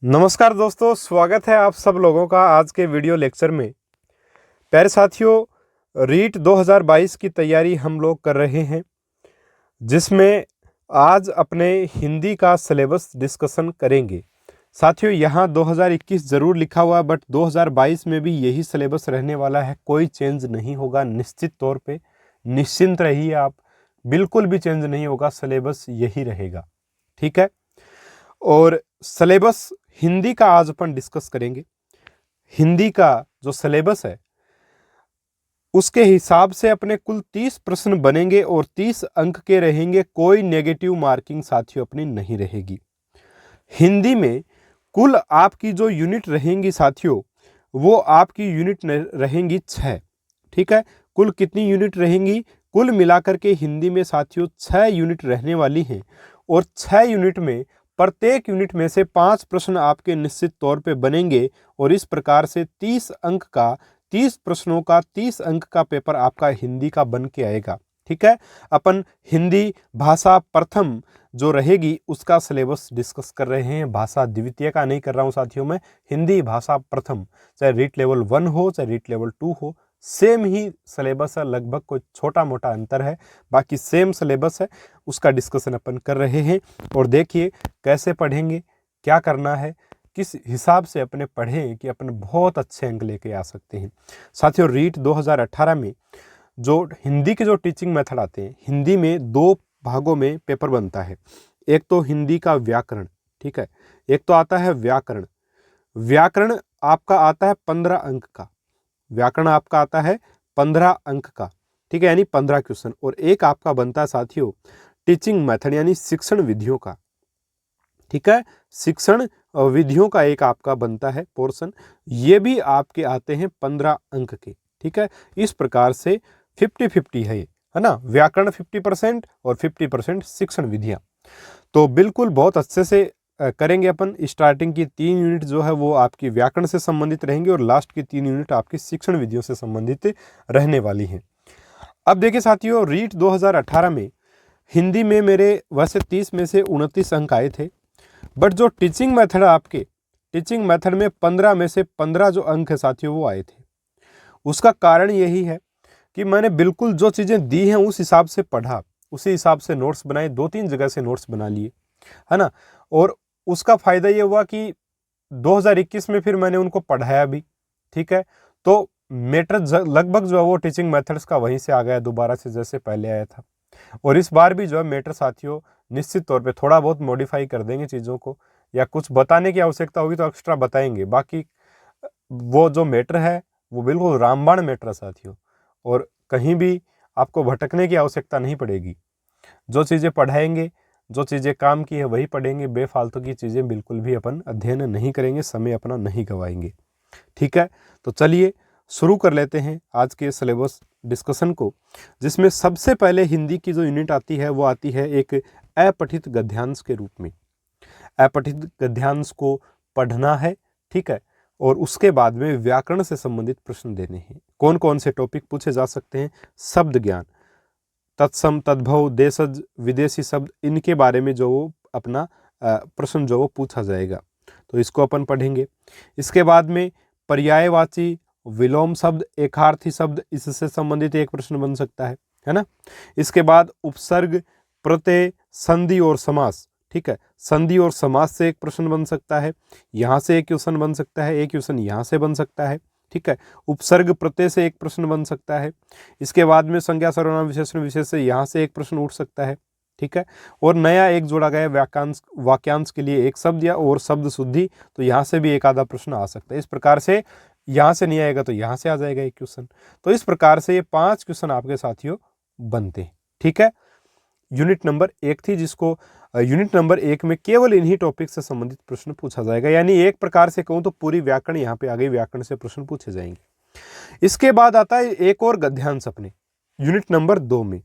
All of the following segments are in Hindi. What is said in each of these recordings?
नमस्कार दोस्तों, स्वागत है आप सब लोगों का आज के वीडियो लेक्चर में। प्यारे साथियों, रीट 2022 की तैयारी हम लोग कर रहे हैं, जिसमें आज अपने हिंदी का सिलेबस डिस्कशन करेंगे। साथियों, यहाँ 2021 ज़रूर लिखा हुआ है, बट 2022 में भी यही सिलेबस रहने वाला है। कोई चेंज नहीं होगा, निश्चित तौर पे निश्चिंत रहिए आप, बिल्कुल भी चेंज नहीं होगा, सिलेबस यही रहेगा। ठीक है, और सिलेबस हिंदी का आज अपन डिस्कस करेंगे। हिंदी का जो सिलेबस है उसके हिसाब से अपने कुल 30 प्रश्न बनेंगे और 30 अंक के रहेंगे। कोई नेगेटिव मार्किंग साथियों अपनी नहीं रहेगी। हिंदी में कुल आपकी जो यूनिट रहेंगी साथियों, वो आपकी यूनिट रहेंगी 6। ठीक है, कुल कितनी यूनिट रहेंगी? कुल मिलाकर के हिंदी में साथियों 6 यूनिट रहने वाली हैं, और 6 यूनिट में प्रत्येक यूनिट में से 5 प्रश्न आपके निश्चित तौर पे बनेंगे, और इस प्रकार से 30 अंक का 30 प्रश्नों का 30 अंक का पेपर आपका हिंदी का बन के आएगा। ठीक है, अपन हिंदी भाषा प्रथम जो रहेगी उसका सिलेबस डिस्कस कर रहे हैं। भाषा द्वितीय का नहीं कर रहा हूं साथियों, मैं हिंदी भाषा प्रथम, चाहे रीट लेवल 1 हो चाहे रीट लेवल 2 हो, सेम ही सिलेबस है। लगभग कोई छोटा मोटा अंतर है, बाकी सेम सिलेबस है, उसका डिस्कशन अपन कर रहे हैं। और देखिए कैसे पढ़ेंगे, क्या करना है, किस हिसाब से अपने पढ़ें कि अपन बहुत अच्छे अंक लेके आ सकते हैं। साथियों, रीट 2018 में जो हिंदी के जो टीचिंग मेथड आते हैं, हिंदी में 2 भागों में पेपर बनता है। एक तो हिंदी का व्याकरण, ठीक है, एक तो आता है व्याकरण। व्याकरण आपका आता है 15 अंक का, व्याकरण आपका आता है 15 अंक का, ठीक है, यानी 15 क्वेश्चन। और एक आपका बनता है साथियों टीचिंग मेथड, यानी शिक्षण विधियों का। ठीक है, शिक्षण विधियों का एक आपका बनता है पोर्शन, ये भी आपके आते हैं 15 अंक के। ठीक है, इस प्रकार से 50-50 है ये, है ना, व्याकरण 50% और 50% शिक्षण विधियां। तो बिल्कुल बहुत अच्छे से करेंगे अपन। स्टार्टिंग की 3 यूनिट जो है वो आपकी व्याकरण से संबंधित रहेंगी, और लास्ट की 3 यूनिट आपकी शिक्षण विधियों से संबंधित रहने वाली हैं। अब देखिए साथियों, रीट 2018 में हिंदी में मेरे वैसे 30 में से 29 अंक आए थे, बट जो टीचिंग मेथड है आपके, टीचिंग मेथड में 15 में से 15 जो अंक है साथियों वो आए थे। उसका कारण यही है कि मैंने बिल्कुल जो चीज़ें दी हैं उस हिसाब से पढ़ा, उसी हिसाब से नोट्स बनाए, 2-3 जगह से नोट्स बना लिए, है ना। और उसका फ़ायदा ये हुआ कि 2021 में फिर मैंने उनको पढ़ाया भी। ठीक है, तो मैटर लगभग जो है वो टीचिंग मेथड्स का वहीं से आ गया दोबारा से, जैसे पहले आया था। और इस बार भी जो है मैटर साथियों निश्चित तौर पे थोड़ा बहुत मॉडिफाई कर देंगे चीज़ों को, या कुछ बताने की आवश्यकता होगी तो एक्स्ट्रा बताएंगे। बाकी वो जो मैटर है वो बिल्कुल रामबाण मैटर है साथियों, और कहीं भी आपको भटकने की आवश्यकता नहीं पड़ेगी। जो चीज़ें पढ़ाएंगे, जो चीज़ें काम की है वही पढ़ेंगे, बेफालतू की चीज़ें बिल्कुल भी अपन अध्ययन नहीं करेंगे, समय अपना नहीं गवाएंगे। ठीक है, तो चलिए शुरू कर लेते हैं आज के सिलेबस डिस्कशन को, जिसमें सबसे पहले हिंदी की जो यूनिट आती है वो आती है एक अपठित गद्यांश के रूप में। अपठित गद्यांश को पढ़ना है, ठीक है, और उसके बाद में व्याकरण से संबंधित प्रश्न देने हैं। कौन कौन से टॉपिक पूछे जा सकते हैं? शब्द ज्ञान, तत्सम, तद्भव, देशज, विदेशी शब्द, इनके बारे में जो वो अपना प्रश्न जो वो पूछा जाएगा, तो इसको अपन पढ़ेंगे। इसके बाद में पर्यायवाची, विलोम शब्द, एकार्थी शब्द, इससे संबंधित एक प्रश्न बन सकता है ना। इसके बाद उपसर्ग, प्रत्यय, संधि और समास, ठीक है, संधि और समास से एक प्रश्न बन सकता है, यहाँ से एक क्वेश्चन बन सकता है, एक क्वेश्चन यहाँ से बन सकता है। ठीक है, उपसर्ग प्रत्यय से एक प्रश्न बन सकता है। इसके बाद में संज्ञा सर्वनाम विशेषण विशेष से यहाँ से एक प्रश्न उठ सकता है। ठीक है, और नया एक जोड़ा गया वाक्यांश, वाक्यांश के लिए एक शब्द या और शब्द शुद्धि, तो यहाँ से भी एक आधा प्रश्न आ सकता है। इस प्रकार से यहाँ से नहीं आएगा तो यहाँ से आ जाएगा एक क्वेश्चन। तो इस प्रकार से ये 5 क्वेश्चन आपके साथियों बनते हैं। ठीक है, यूनिट नंबर 1 थी, जिसको यूनिट नंबर 1 में केवल इन्हीं टॉपिक से संबंधित प्रश्न पूछा जाएगा, यानी एक प्रकार से कहूँ तो पूरी व्याकरण यहाँ पे आ गई, व्याकरण से प्रश्न पूछे जाएंगे। इसके बाद आता है एक और गद्यांश अपने यूनिट नंबर 2 में।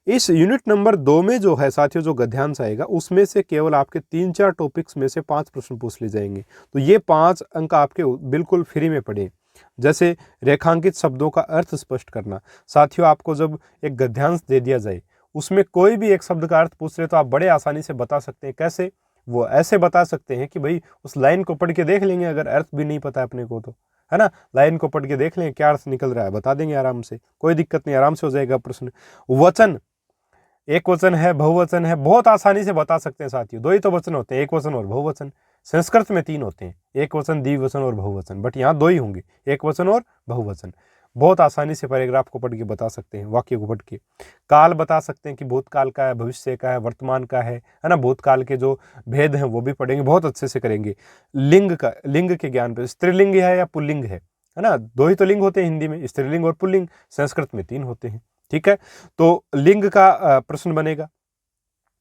इस यूनिट नंबर 2 में जो है साथियों जो गद्यांश आएगा उसमें से केवल आपके 3-4 टॉपिक्स में से 5 प्रश्न पूछ ले जाएंगे। तो ये 5 अंक आपके बिल्कुल फ्री में पड़े। जैसे रेखांकित शब्दों का अर्थ स्पष्ट करना। साथियों, आपको जब एक गद्यांश दे दिया जाए, उसमें कोई भी एक शब्द का अर्थ पूछ रहे तो आप बड़े आसानी से बता सकते हैं। कैसे? वो ऐसे बता सकते हैं कि भाई उस लाइन को पढ़ के देख लेंगे, अगर अर्थ भी नहीं पता अपने को तो, है ना, लाइन को पढ़ के देख लें क्या अर्थ निकल रहा है, बता देंगे आराम से, कोई दिक्कत नहीं, आराम से हो जाएगा प्रश्न। वचन, एक वचन है, बहुवचन है, बहुत आसानी से बता सकते हैं साथियों। दो ही तो वचन होते हैं, एक वचन और बहुवचन। संस्कृत में 3 होते हैं, एक वचन, द्विवचन और बहुवचन, बट यहाँ 2 ही होंगे, एक वचन और बहुवचन। बहुत आसानी से पैराग्राफ को पढ़ के बता सकते हैं, वाक्य को पढ़ के। काल बता सकते हैं कि भूतकाल का है, भविष्य का है, वर्तमान का है ना, भूतकाल के जो भेद हैं वो भी पढ़ेंगे, बहुत अच्छे से करेंगे। लिंग का, लिंग के ज्ञान पे, स्त्रीलिंग है या पुल्लिंग है ना, 2 ही तो लिंग होते हैं हिंदी में, स्त्रीलिंग और पुल्लिंग। संस्कृत में 3 होते हैं, ठीक है। तो लिंग का प्रश्न बनेगा,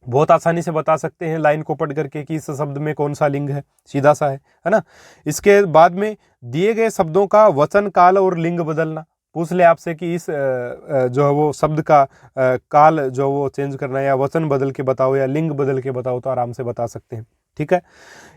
बहुत आसानी से बता सकते हैं लाइन को पढ़ करके कि इस शब्द में कौन सा लिंग है, सीधा सा है ना। इसके बाद में दिए गए शब्दों का वचन, काल और लिंग बदलना, पूछ ले आपसे कि इस जो है वो शब्द का काल जो वो चेंज करना है, या वचन बदल के बताओ या लिंग बदल के बताओ, तो आराम से बता सकते हैं, ठीक है।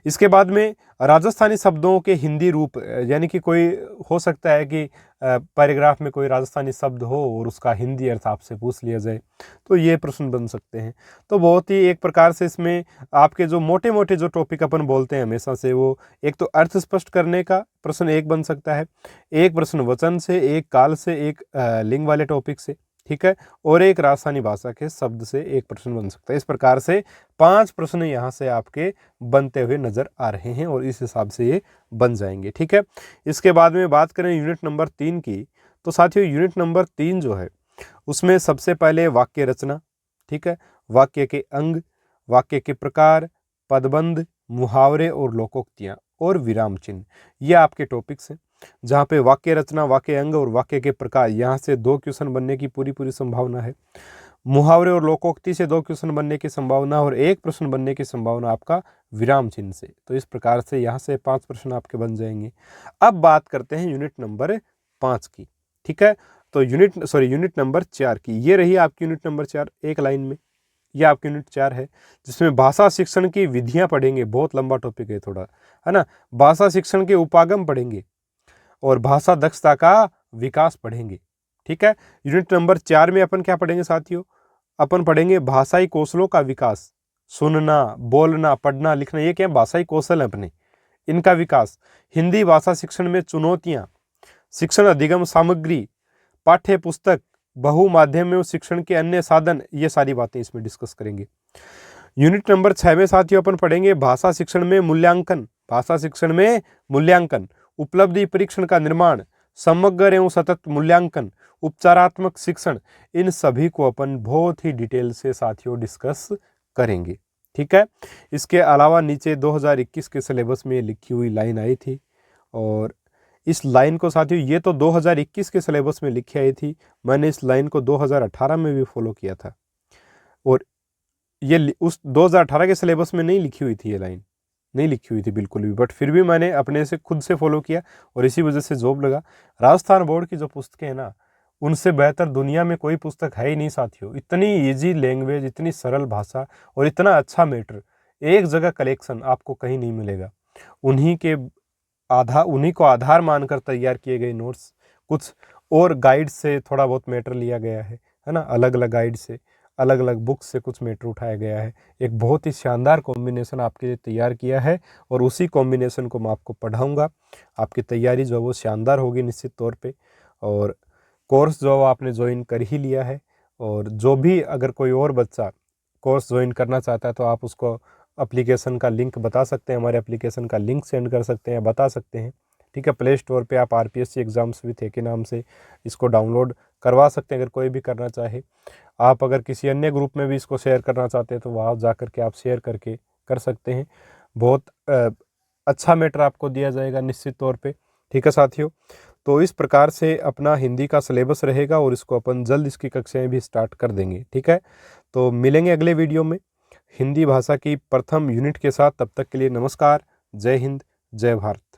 इसके बाद में राजस्थानी शब्दों के हिंदी रूप, यानी कि कोई हो सकता है कि पैराग्राफ में कोई राजस्थानी शब्द हो और उसका हिंदी अर्थ आपसे पूछ लिया जाए, तो ये प्रश्न बन सकते हैं। तो बहुत ही एक प्रकार से इसमें आपके जो मोटे मोटे जो टॉपिक अपन बोलते हैं हमेशा से, वो एक तो अर्थ स्पष्ट करने का प्रश्न एक बन सकता है, एक प्रश्न वचन से, एक काल से, एक लिंग वाले टॉपिक से, ठीक है, और एक राजस्थानी भाषा के शब्द से एक प्रश्न बन सकता है। इस प्रकार से 5 प्रश्न यहाँ से आपके बनते हुए नजर आ रहे हैं और इस हिसाब से ये बन जाएंगे, ठीक है। इसके बाद में बात करें यूनिट नंबर 3 की, तो साथियों यूनिट नंबर 3 जो है उसमें सबसे पहले वाक्य रचना, ठीक है, वाक्य के अंग, वाक्य के प्रकार, पदबंध, मुहावरे और लोकोक्तियां और विराम चिन्ह, ये आपके टॉपिक्स हैं। जहाँ पे वाक्य रचना, वाक्य अंग और वाक्य के प्रकार, यहाँ से 2 क्वेश्चन बनने की पूरी संभावना है। मुहावरे और लोकोक्ति से 2 क्वेश्चन बनने की संभावना, और 1 प्रश्न बनने की संभावना आपका विराम चिन्ह से। तो इस प्रकार से यहाँ से 5 प्रश्न आपके बन जाएंगे। अब बात करते हैं यूनिट नंबर 5 की, ठीक है। तो यूनिट नंबर 4 की, ये रही आपकी यूनिट नंबर 4 एक लाइन में, ये आपकी यूनिट 4 है, जिसमें भाषा शिक्षण की विधियां पढ़ेंगे। बहुत लंबा टॉपिक है थोड़ा, है ना। भाषा शिक्षण के उपागम पढ़ेंगे और भाषा दक्षता का विकास पढ़ेंगे, ठीक है। यूनिट नंबर 4 में अपन क्या पढ़ेंगे साथियों, अपन पढ़ेंगे भाषाई कौशलों का विकास, सुनना, बोलना, पढ़ना, लिखना, ये क्या भाषाई कौशल है अपने, इनका विकास। हिंदी भाषा शिक्षण में चुनौतियां, शिक्षण अधिगम सामग्री, पाठ्य पुस्तक, बहुमाध्यम शिक्षण के अन्य साधन, ये सारी बातें इसमें डिस्कस करेंगे। यूनिट नंबर 6 में साथियों अपन पढ़ेंगे भाषा शिक्षण में मूल्यांकन, भाषा शिक्षण में मूल्यांकन, उपलब्धि परीक्षण का निर्माण, समग्र एवं सतत मूल्यांकन, उपचारात्मक शिक्षण, इन सभी को अपन बहुत ही डिटेल से साथियों डिस्कस करेंगे, ठीक है। इसके अलावा नीचे 2021 के सिलेबस में लिखी हुई लाइन आई थी, और इस लाइन को साथियों, ये तो 2021 के सिलेबस में लिखी आई थी, मैंने इस लाइन को 2018 में भी फॉलो किया था, और ये उस 2018 के सिलेबस में नहीं लिखी हुई थी, ये लाइन नहीं लिखी हुई थी बिल्कुल भी, बट फिर भी मैंने अपने से खुद से फॉलो किया और इसी वजह से जॉब लगा। राजस्थान बोर्ड की जो पुस्तकें हैं ना, उनसे बेहतर दुनिया में कोई पुस्तक है ही नहीं साथियों। इतनी इजी लैंग्वेज, इतनी सरल भाषा और इतना अच्छा मैटर, एक जगह कलेक्शन आपको कहीं नहीं मिलेगा। उन्हीं को आधार मानकर तैयार किए गए नोट्स, कुछ और गाइड से थोड़ा बहुत मैटर लिया गया है ना, अलग अलग गाइड से, अलग अलग बुक से कुछ मैटर उठाया गया है। एक बहुत ही शानदार कॉम्बिनेशन आपके लिए तैयार किया है, और उसी कॉम्बिनेशन को मैं आपको पढ़ाऊंगा। आपकी तैयारी जो है वो शानदार होगी निश्चित तौर पे। और कोर्स जो आपने ज्वाइन कर ही लिया है, और जो भी अगर कोई और बच्चा कोर्स ज्वाइन करना चाहता है तो आप उसको एप्लीकेशन का लिंक बता सकते हैं, हमारे एप्लीकेशन का लिंक सेंड कर सकते हैं, बता सकते हैं, ठीक है। प्ले स्टोर पे आप RPSC एग्जाम्स विथ के नाम से इसको डाउनलोड करवा सकते हैं, अगर कोई भी करना चाहे। आप अगर किसी अन्य ग्रुप में भी इसको शेयर करना चाहते हैं तो वहाँ जा कर के आप शेयर करके कर सकते हैं। बहुत अच्छा मैटर आपको दिया जाएगा निश्चित तौर पे, ठीक है साथियों। तो इस प्रकार से अपना हिंदी का सिलेबस रहेगा, और इसको अपन जल्द इसकी कक्षाएं भी स्टार्ट कर देंगे, ठीक है। तो मिलेंगे अगले वीडियो में हिंदी भाषा की प्रथम यूनिट के साथ। तब तक के लिए नमस्कार, जय हिंद, जय भारत।